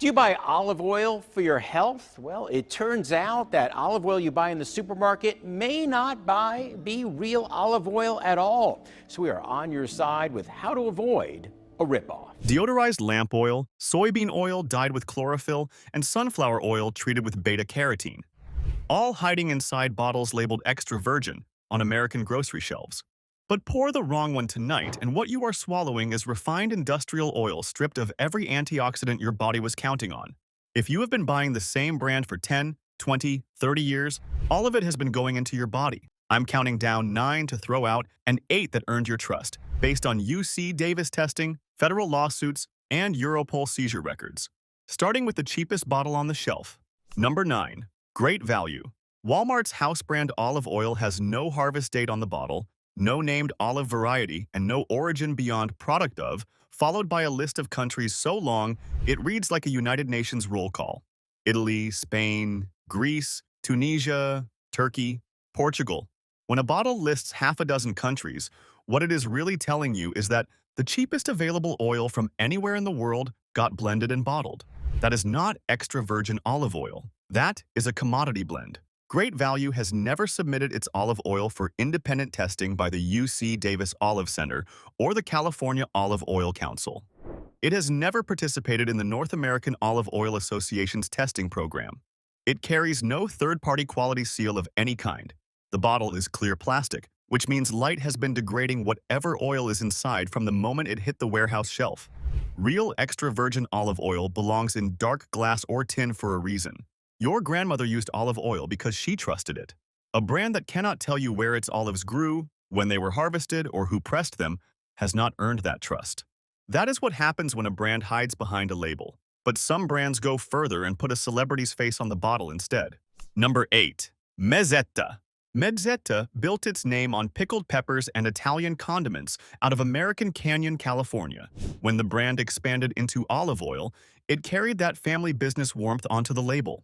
Do you buy olive oil for your health? Well, it turns out that olive oil you buy in the supermarket may not be real olive oil at all. So we are on your side with how to avoid a ripoff. Deodorized lamp oil, soybean oil dyed with chlorophyll, and sunflower oil treated with beta-carotene, all hiding inside bottles labeled extra virgin on American grocery shelves. But pour the wrong one tonight, and what you are swallowing is refined industrial oil stripped of every antioxidant your body was counting on. If you have been buying the same brand for 10, 20, 30 years, all of it has been going into your body. I'm counting down 9 to throw out and 8 that earned your trust, based on UC Davis testing, federal lawsuits, and Europol seizure records. Starting with the cheapest bottle on the shelf. Number 9. Great value. Walmart's house brand olive oil has no harvest date on the bottle, no named olive variety, and no origin beyond product of, followed by a list of countries so long it reads like a United Nations roll call. Italy, Spain, Greece, Tunisia, Turkey, Portugal. When a bottle lists half a dozen countries, what it is really telling you is that the cheapest available oil from anywhere in the world got blended and bottled. That is not extra virgin olive oil. That is a commodity blend. Great Value has never submitted its olive oil for independent testing by the UC Davis Olive Center or the California Olive Oil Council. It has never participated in the North American Olive Oil Association's testing program. It carries no third-party quality seal of any kind. The bottle is clear plastic, which means light has been degrading whatever oil is inside from the moment it hit the warehouse shelf. Real extra virgin olive oil belongs in dark glass or tin for a reason. Your grandmother used olive oil because she trusted it. A brand that cannot tell you where its olives grew, when they were harvested, or who pressed them has not earned that trust. That is what happens when a brand hides behind a label. But some brands go further and put a celebrity's face on the bottle instead. Number 8. Mezzetta. Mezzetta built its name on pickled peppers and Italian condiments out of American Canyon, California. When the brand expanded into olive oil, it carried that family business warmth onto the label.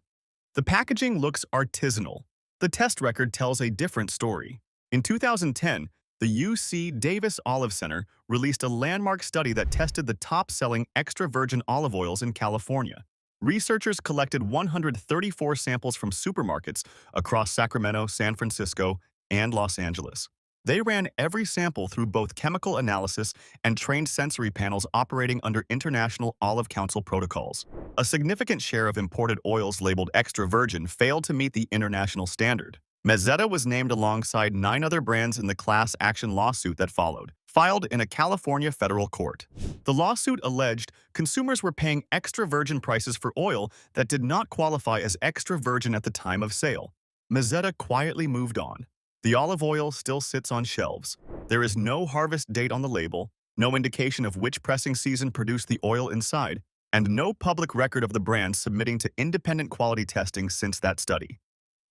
The packaging looks artisanal. The test record tells a different story. In 2010, the UC Davis Olive Center released a landmark study that tested the top-selling extra virgin olive oils in California. Researchers collected 134 samples from supermarkets across Sacramento, San Francisco, and Los Angeles. They ran every sample through both chemical analysis and trained sensory panels operating under International Olive Council protocols. A significant share of imported oils labeled extra virgin failed to meet the international standard. Mezzetta was named alongside 9 other brands in the class action lawsuit that followed, filed in a California federal court. The lawsuit alleged consumers were paying extra virgin prices for oil that did not qualify as extra virgin at the time of sale. Mezzetta quietly moved on. The olive oil still sits on shelves. There is no harvest date on the label, no indication of which pressing season produced the oil inside, and no public record of the brand submitting to independent quality testing since that study.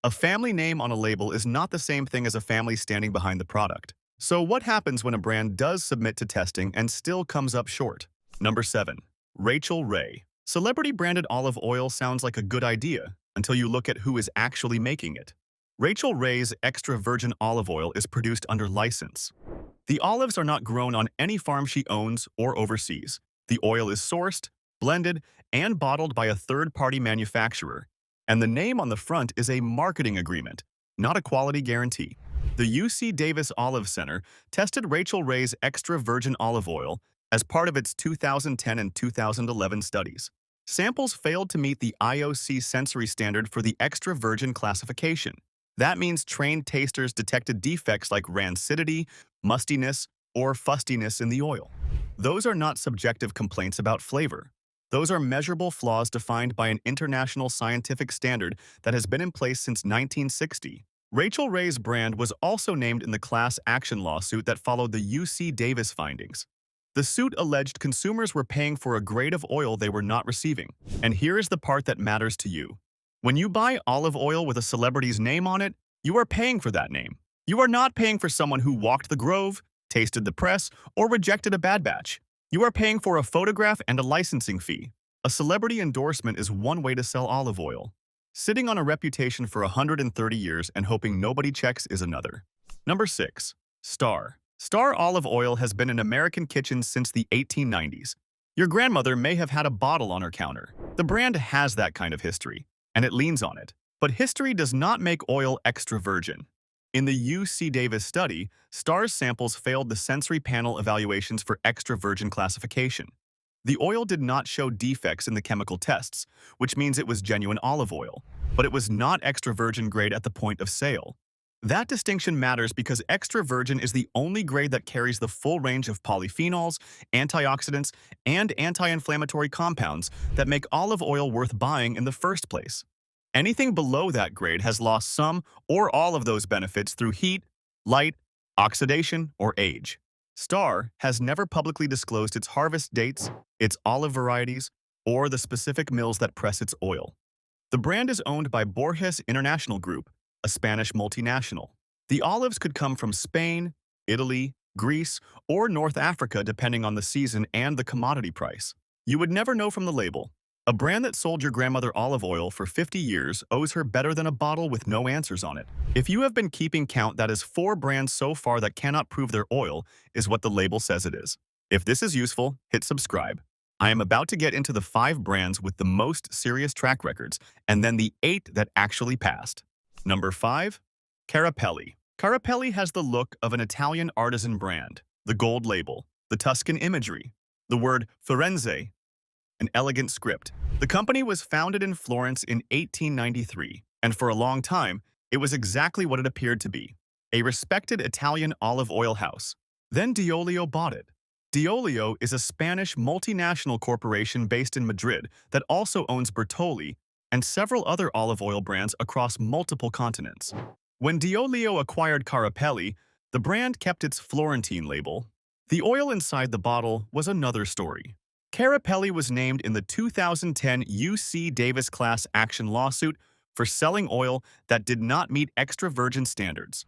A family name on a label is not the same thing as a family standing behind the product. So what happens when a brand does submit to testing and still comes up short? Number 7. Rachael Ray. Celebrity-branded olive oil sounds like a good idea until you look at who is actually making it. Rachael Ray's extra virgin olive oil is produced under license. The olives are not grown on any farm she owns or oversees. The oil is sourced, blended, and bottled by a third-party manufacturer. And the name on the front is a marketing agreement, not a quality guarantee. The UC Davis Olive Center tested Rachael Ray's extra virgin olive oil as part of its 2010 and 2011 studies. Samples failed to meet the IOC sensory standard for the extra virgin classification. That means trained tasters detected defects like rancidity, mustiness, or fustiness in the oil. Those are not subjective complaints about flavor. Those are measurable flaws defined by an international scientific standard that has been in place since 1960. Rachael Ray's brand was also named in the class action lawsuit that followed the UC Davis findings. The suit alleged consumers were paying for a grade of oil they were not receiving. And here is the part that matters to you. When you buy olive oil with a celebrity's name on it, you are paying for that name. You are not paying for someone who walked the grove, tasted the press, or rejected a bad batch. You are paying for a photograph and a licensing fee. A celebrity endorsement is one way to sell olive oil. Sitting on a reputation for 130 years and hoping nobody checks is another. Number 6. Star. Star olive oil has been in American kitchens since the 1890s. Your grandmother may have had a bottle on her counter. The brand has that kind of history, and it leans on it. But history does not make oil extra virgin. In the UC Davis study, STARS samples failed the sensory panel evaluations for extra virgin classification. The oil did not show defects in the chemical tests, which means it was genuine olive oil, but it was not extra virgin grade at the point of sale. That distinction matters because extra virgin is the only grade that carries the full range of polyphenols, antioxidants, and anti-inflammatory compounds that make olive oil worth buying in the first place. Anything below that grade has lost some or all of those benefits through heat, light, oxidation, or age. Star has never publicly disclosed its harvest dates, its olive varieties, or the specific mills that press its oil. The brand is owned by Borges International Group, a Spanish multinational. The olives could come from Spain, Italy, Greece, or North Africa depending on the season and the commodity price. You would never know from the label. A brand that sold your grandmother olive oil for 50 years owes her better than a bottle with no answers on it. If you have been keeping count, that is 4 brands so far that cannot prove their oil is what the label says it is. If this is useful, hit subscribe. I am about to get into the 5 brands with the most serious track records, and then the 8 that actually passed. Number 5. Carapelli. Carapelli has the look of an Italian artisan brand, the gold label, the Tuscan imagery, the word Firenze, an elegant script. The company was founded in Florence in 1893, and for a long time, it was exactly what it appeared to be, a respected Italian olive oil house. Then Deolio bought it. Deolio is a Spanish multinational corporation based in Madrid that also owns Bertolli and several other olive oil brands across multiple continents. When Deolio acquired Carapelli, the brand kept its Florentine label. The oil inside the bottle was another story. Carapelli was named in the 2010 UC Davis class action lawsuit for selling oil that did not meet extra virgin standards.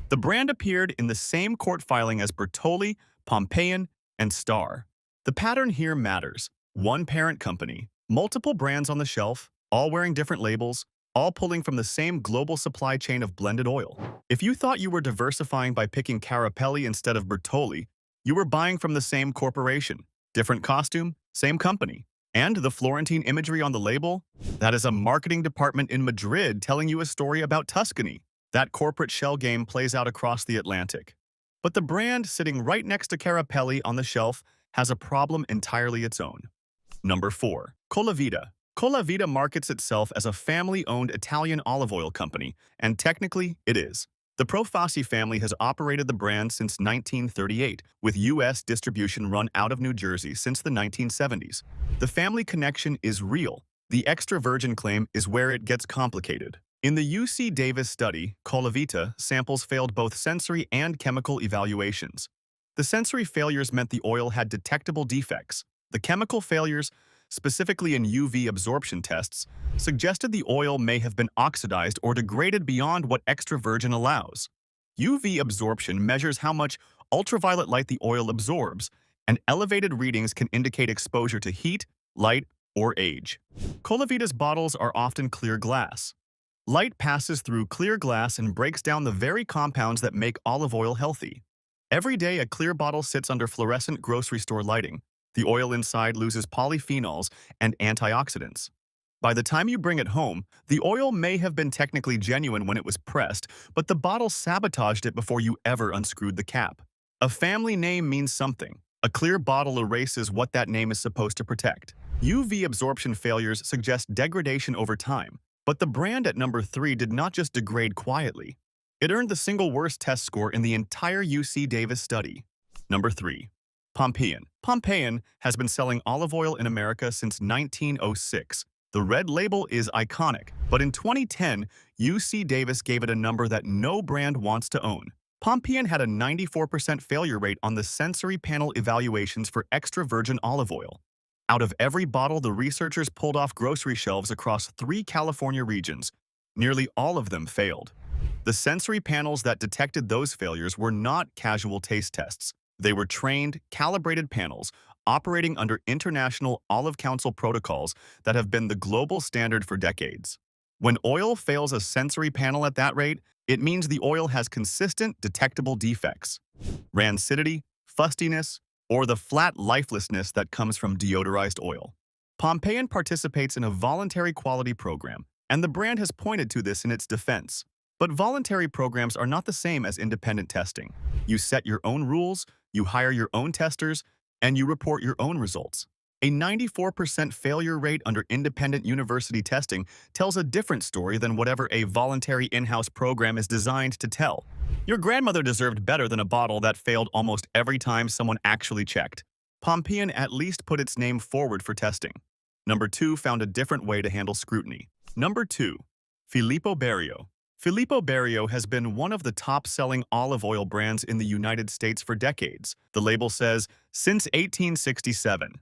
The brand appeared in the same court filing as Bertolli, Pompeian, and Star. The pattern here matters. One parent company, multiple brands on the shelf, all wearing different labels, all pulling from the same global supply chain of blended oil. If you thought you were diversifying by picking Carapelli instead of Bertolli, you were buying from the same corporation. Different costume, same company. And the Florentine imagery on the label? That is a marketing department in Madrid telling you a story about Tuscany. That corporate shell game plays out across the Atlantic. But the brand sitting right next to Carapelli on the shelf has a problem entirely its own. Number 4. Colavita. Colavita markets itself as a family-owned Italian olive oil company, and technically it is. The Profassi family has operated the brand since 1938, with U.S. distribution run out of New Jersey since the 1970s. The family connection is real. The extra virgin claim is where it gets complicated. In the UC Davis study, Colavita samples failed both sensory and chemical evaluations. The sensory failures meant the oil had detectable defects. The chemical failures, specifically in UV absorption tests, suggested the oil may have been oxidized or degraded beyond what extra virgin allows. UV absorption measures how much ultraviolet light the oil absorbs, and elevated readings can indicate exposure to heat, light, or age. Colavita's bottles are often clear glass. Light passes through clear glass and breaks down the very compounds that make olive oil healthy. Every day, a clear bottle sits under fluorescent grocery store lighting. The oil inside loses polyphenols and antioxidants. By the time you bring it home, the oil may have been technically genuine when it was pressed, but the bottle sabotaged it before you ever unscrewed the cap. A family name means something. A clear bottle erases what that name is supposed to protect. UV absorption failures suggest degradation over time, but the brand at number 3 did not just degrade quietly. It earned the single worst test score in the entire UC Davis study. Number 3. Pompeian. Pompeian has been selling olive oil in America since 1906. The red label is iconic, but in 2010, UC Davis gave it a number that no brand wants to own. Pompeian had a 94% failure rate on the sensory panel evaluations for extra virgin olive oil. Out of every bottle the researchers pulled off grocery shelves across 3 California regions, nearly all of them failed. The sensory panels that detected those failures were not casual taste tests. They were trained, calibrated panels operating under international Olive Council protocols that have been the global standard for decades. When oil fails a sensory panel at that rate, it means the oil has consistent, detectable defects. Rancidity, fustiness, or the flat lifelessness that comes from deodorized oil. Pompeian participates in a voluntary quality program, and the brand has pointed to this in its defense. But voluntary programs are not the same as independent testing. You set your own rules, you hire your own testers, and you report your own results. A 94% failure rate under independent university testing tells a different story than whatever a voluntary in-house program is designed to tell. Your grandmother deserved better than a bottle that failed almost every time someone actually checked. Pompeian at least put its name forward for testing. Number 2 found a different way to handle scrutiny. Number 2. Filippo Berio. Filippo Berio has been one of the top-selling olive oil brands in the United States for decades. The label says, since 1867.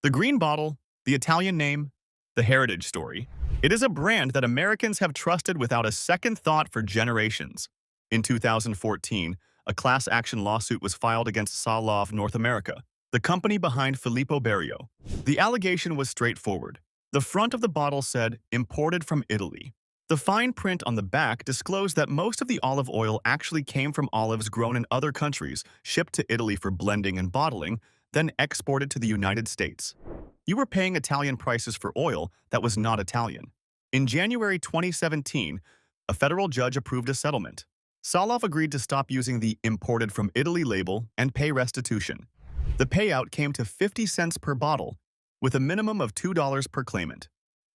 The green bottle, the Italian name, the heritage story. It is a brand that Americans have trusted without a second thought for generations. In 2014, a class action lawsuit was filed against Salov North America, the company behind Filippo Berio. The allegation was straightforward. The front of the bottle said, imported from Italy. The fine print on the back disclosed that most of the olive oil actually came from olives grown in other countries, shipped to Italy for blending and bottling, then exported to the United States. You were paying Italian prices for oil that was not Italian. In January 2017, a federal judge approved a settlement. Salov agreed to stop using the imported from Italy label and pay restitution. The payout came to 50 cents per bottle, with a minimum of $2 per claimant.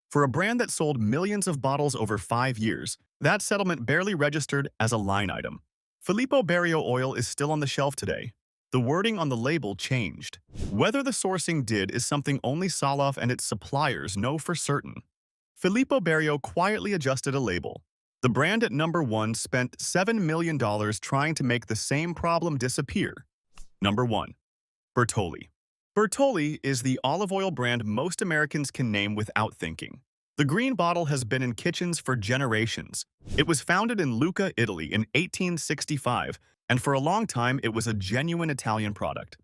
For a brand that sold millions of bottles over 5 years, that settlement barely registered as a line item. Filippo Berio oil is still on the shelf today. The wording on the label changed. Whether the sourcing did is something only Salov and its suppliers know for certain. Filippo Berio quietly adjusted a label. The brand at number 1 spent $7 million trying to make the same problem disappear. Number 1. Bertolli. Bertolli is the olive oil brand most Americans can name without thinking. The green bottle has been in kitchens for generations. It was founded in Lucca, Italy in 1865, and for a long time it was a genuine Italian product.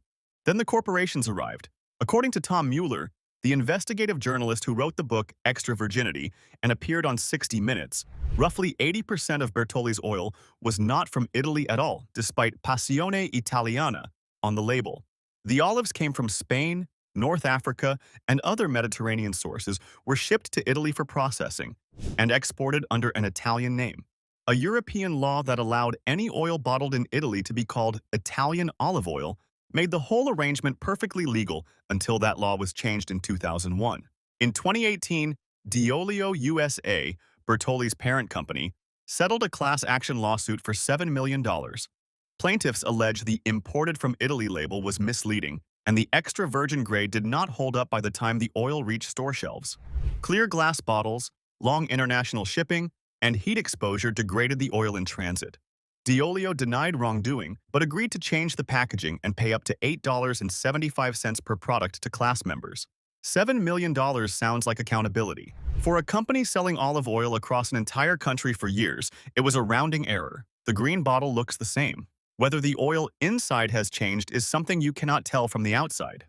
Then the corporations arrived. According to Tom Mueller, the investigative journalist who wrote the book Extra Virginity and appeared on 60 Minutes, roughly 80% of Bertolli's oil was not from Italy at all, despite Passione Italiana on the label. The olives came from Spain, North Africa, and other Mediterranean sources, were shipped to Italy for processing and exported under an Italian name. A European law that allowed any oil bottled in Italy to be called Italian olive oil made the whole arrangement perfectly legal until that law was changed in 2001. In 2018, Deodorized USA, Bertolli's parent company, settled a class action lawsuit for $7 million. Plaintiffs allege the imported from Italy label was misleading, and the extra virgin grade did not hold up by the time the oil reached store shelves. Clear glass bottles, long international shipping, and heat exposure degraded the oil in transit. Deodorized denied wrongdoing, but agreed to change the packaging and pay up to $8.75 per product to class members. $7 million sounds like accountability. For a company selling olive oil across an entire country for years, it was a rounding error. The green bottle looks the same. Whether the oil inside has changed is something you cannot tell from the outside.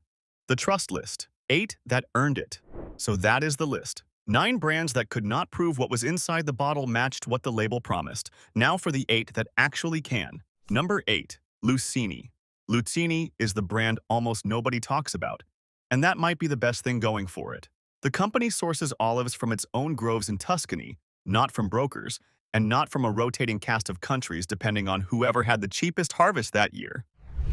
The trust list. 8 that earned it. So that is the list. 9 brands that could not prove what was inside the bottle matched what the label promised. Now for the 8 that actually can. Number 8. Lucini. Lucini is the brand almost nobody talks about, and that might be the best thing going for it. The company sources olives from its own groves in Tuscany, not from brokers, and not from a rotating cast of countries depending on whoever had the cheapest harvest that year.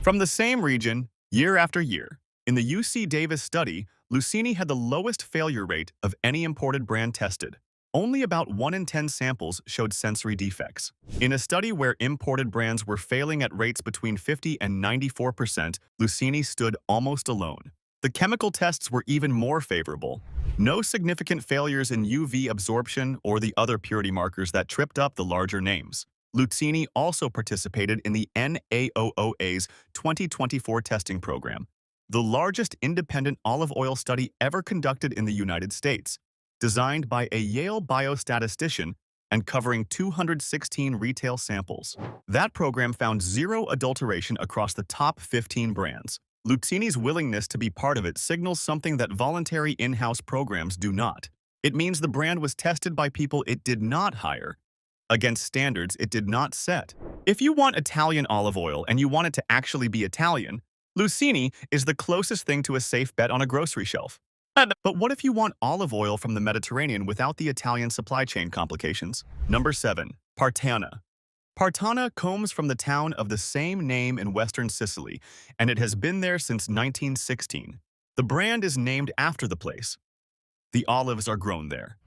From the same region, year after year. In the UC Davis study, Lucini had the lowest failure rate of any imported brand tested. Only about 1 in 10 samples showed sensory defects. In a study where imported brands were failing at rates between 50 and 94%, Lucini stood almost alone. The chemical tests were even more favorable. No significant failures in UV absorption or the other purity markers that tripped up the larger names. Lucini also participated in the NAOOA's 2024 testing program, the largest independent olive oil study ever conducted in the United States, designed by a Yale biostatistician and covering 216 retail samples. That program found 0 adulteration across the top 15 brands. Lucini's willingness to be part of it signals something that voluntary in-house programs do not. It means the brand was tested by people it did not hire, against standards it did not set. If you want Italian olive oil and you want it to actually be Italian, Lucini is the closest thing to a safe bet on a grocery shelf. But what if you want olive oil from the Mediterranean without the Italian supply chain complications? Number 7. Partana. Partana comes from the town of the same name in western Sicily, and it has been there since 1916. The brand is named after the place. The olives are grown there.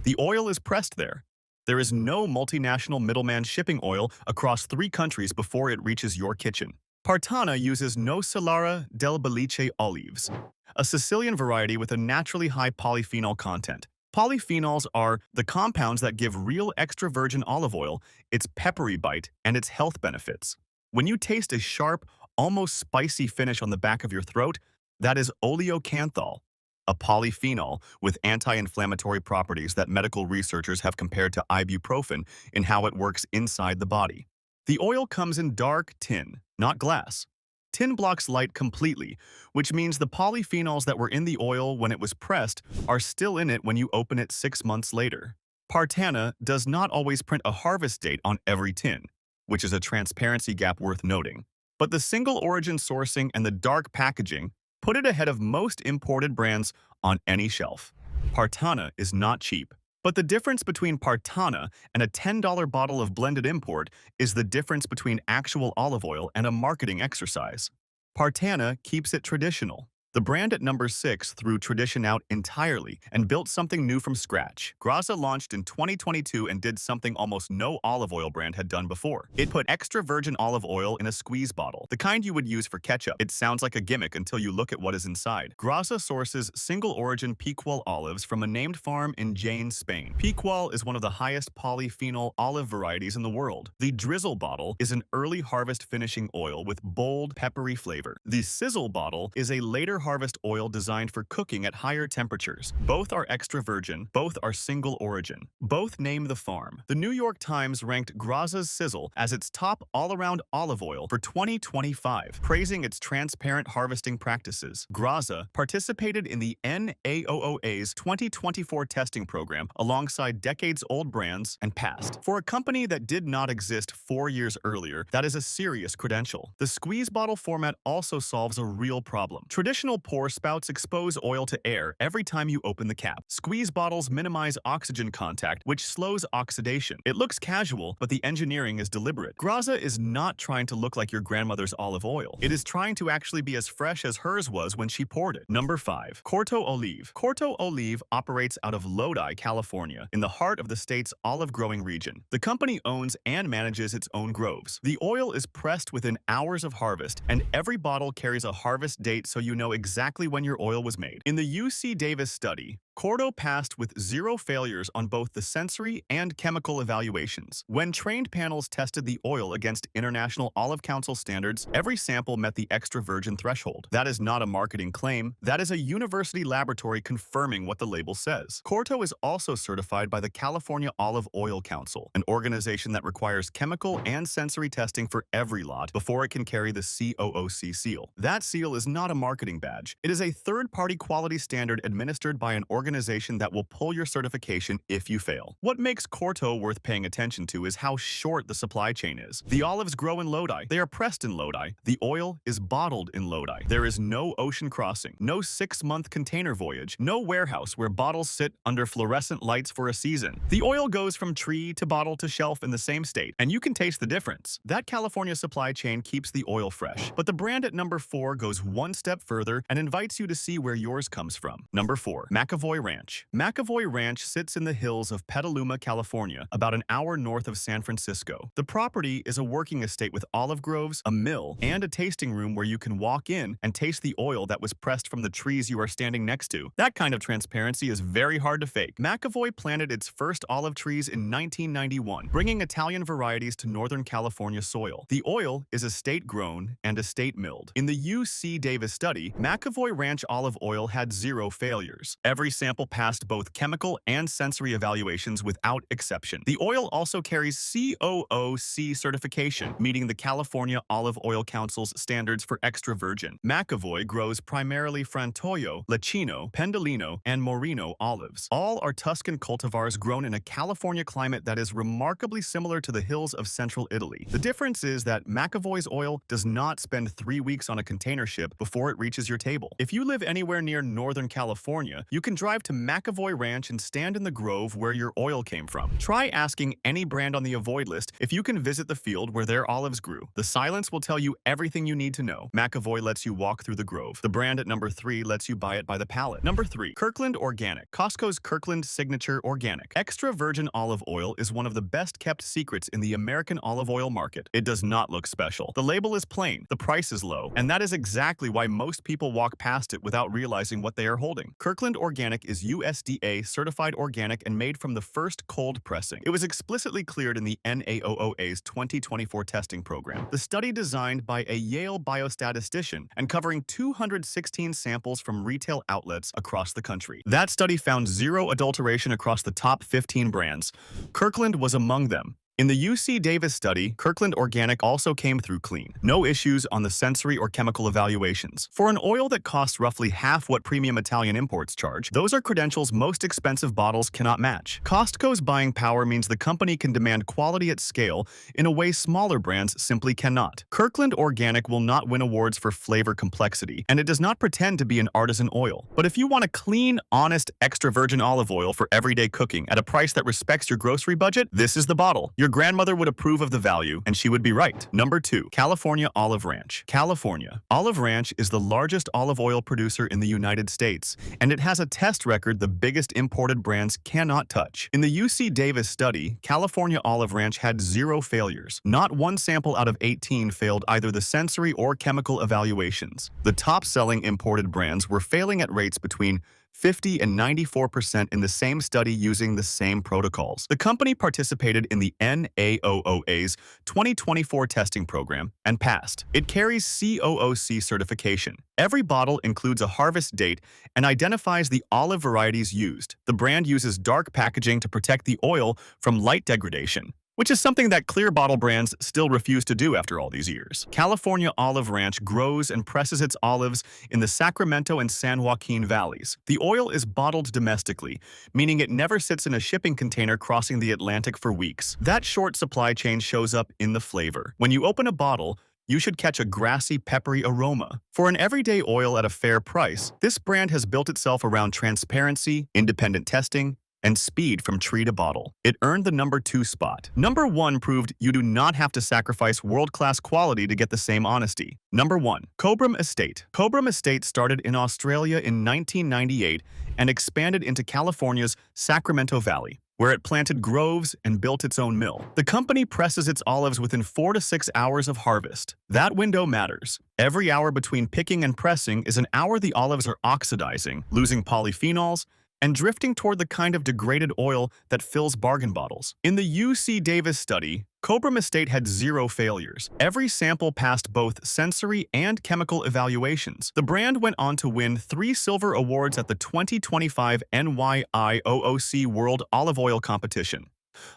The oil is pressed there. There is no multinational middleman shipping oil across 3 countries before it reaches your kitchen. Partana uses Nocellara del Belice olives, a Sicilian variety with a naturally high polyphenol content. Polyphenols are the compounds that give real extra virgin olive oil its peppery bite and its health benefits. When you taste a sharp, almost spicy finish on the back of your throat, that is oleocanthal, a polyphenol with anti-inflammatory properties that medical researchers have compared to ibuprofen in how it works inside the body. The oil comes in dark tin, not glass. Tin blocks light completely, which means the polyphenols that were in the oil when it was pressed are still in it when you open it 6 months later. Partana does not always print a harvest date on every tin, which is a transparency gap worth noting. But the single origin sourcing and the dark packaging put it ahead of most imported brands on any shelf. Partana is not cheap. But the difference between Partana and a $10 bottle of blended import is the difference between actual olive oil and a marketing exercise. Partana keeps it traditional. The brand at number 6 threw tradition out entirely and built something new from scratch. Graza launched in 2022 and did something almost no olive oil brand had done before. It put extra virgin olive oil in a squeeze bottle, the kind you would use for ketchup. It sounds like a gimmick until you look at what is inside. Graza sources single-origin Picual olives from a named farm in Jaén, Spain. Picual is one of the highest polyphenol olive varieties in the world. The drizzle bottle is an early harvest finishing oil with bold, peppery flavor. The sizzle bottle is a later harvest oil designed for cooking at higher temperatures. Both are extra virgin, both are single origin. Both name the farm. The New York Times ranked Graza's Sizzle as its top all-around olive oil for 2025, praising its transparent harvesting practices. Graza participated in the NAOOA's 2024 testing program alongside decades-old brands and passed. For a company that did not exist 4 years earlier, that is a serious credential. The squeeze bottle format also solves a real problem. Traditional pour spouts expose oil to air every time you open the cap. Squeeze bottles minimize oxygen contact, which slows oxidation. It looks casual, but the engineering is deliberate. Graza is not trying to look like your grandmother's olive oil. It is trying to actually be as fresh as hers was when she poured it. Number 5. Corto Olive. Corto Olive operates out of Lodi, California, in the heart of the state's olive-growing region. The company owns and manages its own groves. The oil is pressed within hours of harvest, and every bottle carries a harvest date so you know exactly when your oil was made. In the UC Davis study, Corto passed with 0 failures on both the sensory and chemical evaluations. When trained panels tested the oil against International Olive Council standards, every sample met the extra virgin threshold. That is not a marketing claim. That is a university laboratory confirming what the label says. Corto is also certified by the California Olive Oil Council, an organization that requires chemical and sensory testing for every lot before it can carry the COOC seal. That seal is not a marketing badge. It is a third-party quality standard administered by an organization that will pull your certification if you fail. What makes Corto worth paying attention to is how short the supply chain is. The olives grow in Lodi. They are pressed in Lodi. The oil is bottled in Lodi. There is no ocean crossing, no 6-month container voyage, no warehouse where bottles sit under fluorescent lights for a season. The oil goes from tree to bottle to shelf in the same state, and you can taste the difference. That California supply chain keeps the oil fresh. But the brand at number 4 goes one step further and invites you to see where yours comes from. Number 4. McAvoy Ranch. McAvoy Ranch sits in the hills of Petaluma, California, about an hour north of San Francisco. The property is a working estate with olive groves, a mill, and a tasting room where you can walk in and taste the oil that was pressed from the trees you are standing next to. That kind of transparency is very hard to fake. McAvoy planted its first olive trees in 1991, bringing Italian varieties to Northern California soil. The oil is estate-grown and estate-milled. In the UC Davis study, McAvoy Ranch olive oil had 0 failures. Every sample passed both chemical and sensory evaluations without exception. The oil also carries COOC certification, meeting the California Olive Oil Council's standards for extra virgin. McAvoy grows primarily Frantoio, Lecchino, Pendolino, and Moreno olives. All are Tuscan cultivars grown in a California climate that is remarkably similar to the hills of central Italy. The difference is that McAvoy's oil does not spend 3 weeks on a container ship before it reaches your table. If you live anywhere near Northern California, you can drive to McAvoy Ranch and stand in the grove where your oil came from. Try asking any brand on the avoid list if you can visit the field where their olives grew. The silence will tell you everything you need to know. McAvoy lets you walk through the grove. The brand at number 3 lets you buy it by the pallet. Number 3. Kirkland Organic. Costco's Kirkland Signature Organic. Extra virgin olive oil is one of the best-kept secrets in the American olive oil market. It does not look special. The label is plain, the price is low, and that is exactly why most people walk past it without realizing what they are holding. Kirkland Organic is USDA certified organic and made from the first cold pressing. It was explicitly cleared in the NAOOA's 2024 testing program. The study, designed by a Yale biostatistician and covering 216 samples from retail outlets across the country. That study found zero adulteration across the top 15 brands. Kirkland was among them. In the UC Davis study, Kirkland Organic also came through clean. No issues on the sensory or chemical evaluations. For an oil that costs roughly half what premium Italian imports charge, those are credentials most expensive bottles cannot match. Costco's buying power means the company can demand quality at scale in a way smaller brands simply cannot. Kirkland Organic will not win awards for flavor complexity, and it does not pretend to be an artisan oil. But if you want a clean, honest, extra virgin olive oil for everyday cooking at a price that respects your grocery budget, this is the bottle. Your grandmother would approve of the value, and she would be right. Number 2. California Olive Ranch. California. Olive Ranch is the largest olive oil producer in the United States, and it has a test record the biggest imported brands cannot touch. In the UC Davis study, California Olive Ranch had 0 failures. Not one sample out of 18 failed either the sensory or chemical evaluations. The top-selling imported brands were failing at rates between 50 and 94% in the same study using the same protocols. The company participated in the NAOOA's 2024 testing program and passed. It carries COOC certification. Every bottle includes a harvest date and identifies the olive varieties used. The brand uses dark packaging to protect the oil from light degradation, which is something that clear bottle brands still refuse to do after all these years. California Olive Ranch grows and presses its olives in the Sacramento and San Joaquin valleys. The oil is bottled domestically, meaning it never sits in a shipping container crossing the Atlantic for weeks. That short supply chain shows up in the flavor. When you open a bottle, you should catch a grassy, peppery aroma. For an everyday oil at a fair price, this brand has built itself around transparency, independent testing, and speed from tree to bottle. It earned the number 2 spot. Number 1 proved you do not have to sacrifice world-class quality to get the same honesty. Number 1. Cobram Estate. Cobram Estate started in Australia in 1998 and expanded into California's Sacramento Valley, where it planted groves and built its own mill. The company presses its olives within 4 to 6 hours of harvest. That window matters. Every hour between picking and pressing is an hour the olives are oxidizing, losing polyphenols, and drifting toward the kind of degraded oil that fills bargain bottles. In the UC Davis study, Cobram Estate had 0 failures. Every sample passed both sensory and chemical evaluations. The brand went on to win 3 silver awards at the 2025 NYIOOC World Olive Oil Competition,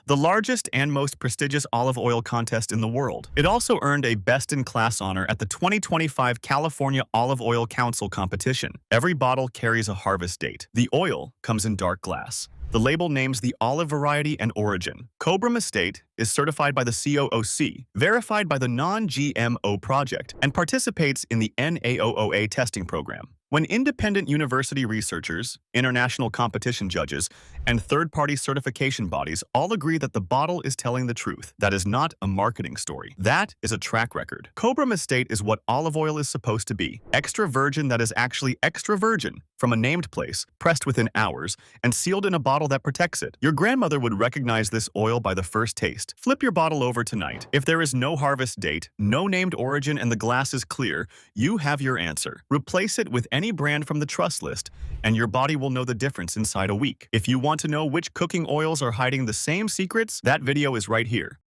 the largest and most prestigious olive oil contest in the world. It also earned a Best-in-Class honor at the 2025 California Olive Oil Council competition. Every bottle carries a harvest date. The oil comes in dark glass. The label names the olive variety and origin. Cobram Estate is certified by the COOC, verified by the Non-GMO Project, and participates in the NAOOA testing program. When independent university researchers, international competition judges, and third-party certification bodies all agree that the bottle is telling the truth, that is not a marketing story. That is a track record. Cobram Estate is what olive oil is supposed to be. Extra virgin that is actually extra virgin, from a named place, pressed within hours, and sealed in a bottle that protects it. Your grandmother would recognize this oil by the first taste. Flip your bottle over tonight. If there is no harvest date, no named origin, and the glass is clear, you have your answer. Replace it with any brand from the trust list, and your body will know the difference inside a week. If you want to know which cooking oils are hiding the same secrets, that video is right here.